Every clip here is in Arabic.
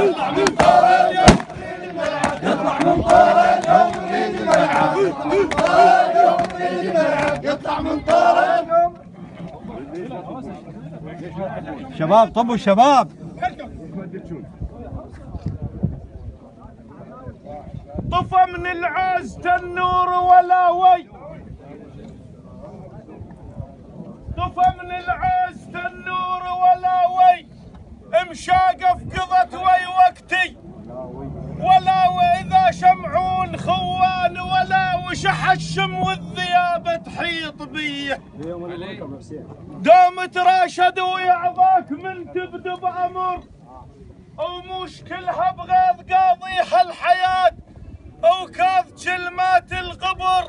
يطلع من طور اليوم يريد الملعب، يطلع من طور اليوم. شباب طبوا الشباب. طفى من العز تنور ولا وي، طفى من العز تنور ولا وي، مشاقف قضت وي وقتي ولا واذا شمعون خوان ولا وشح الشم والذياب تحيط بيه. دوم تراشد ويعظاك من تبدو بامر ومشكلها بغيظ قاضيها الحياه وكاظ كلمات القبر.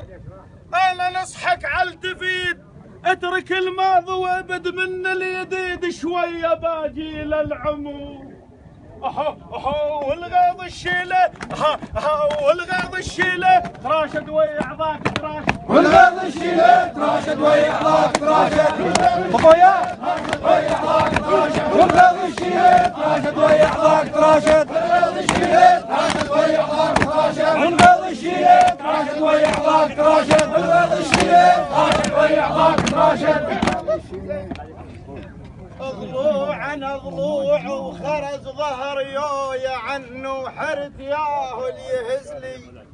انا نصحك عالتفيد اترك الماضي وابد من اليديد شويه باجي للعمر. والغاض الشيله والغاض الشيله تراشد ويعضاك تراشد، والغاض الشيله تراشد ويعضاك تراشد، طفويا ويعضاك تراشد، والغاض الشيله تراشد ويعضاك تراشد، والغاض الشيله تراشد ويعضاك تراشد، والغاض الشيله تراشد ويعضاك تراشد، والغاض الشيله تراشد ويعضاك تراشد. ضلوع ضلوع وخرج ظهر يويا عنه حرت ياهو يهزلي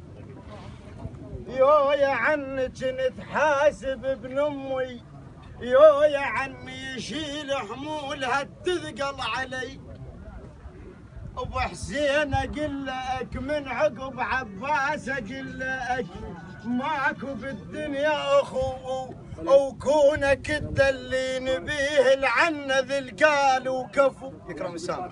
يويا عني كنت حاسب ابن امي يويا عني يشيل حمولها تثقل علي. ابو حسين اقول لك من عقب عباس اقول لك ماكو بالدنيا اخو وكونك تدلين بيه العنة ذي القال وكفو. يكرم السامح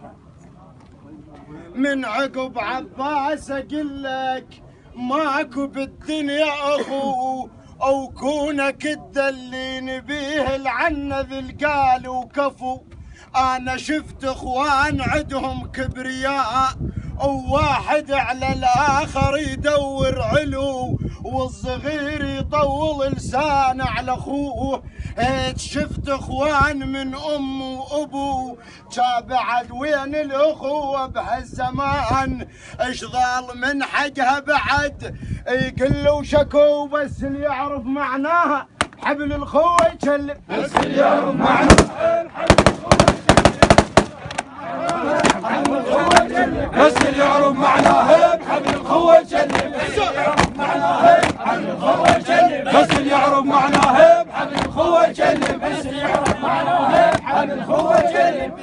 من عقب عباس اقول لك ماكو بالدنيا اخو وكونك تدلين بيه العنة ذي القال وكفو. انا شفت اخوان عندهم كبرياء وواحد على الاخر يدور علو والصغير يطول لسانه على اخوه. شفت اخوان من ام وابو بعد وين الاخوه بهالزمان ايش ضال من حقها بعد يقلوا شكو بس اللي يعرف معناها حبل الخوه يكلم، بس اللي يعرف معناها بس اللي يعرف معناها بحبل الخوة يجلب، بس اللي يعرف معناها بحبل الخوة يجلب، بس اللي يعرف معناها بحبل الخوة يجلب، بس اللي يعرف معناها بحبل الخوة يجلب.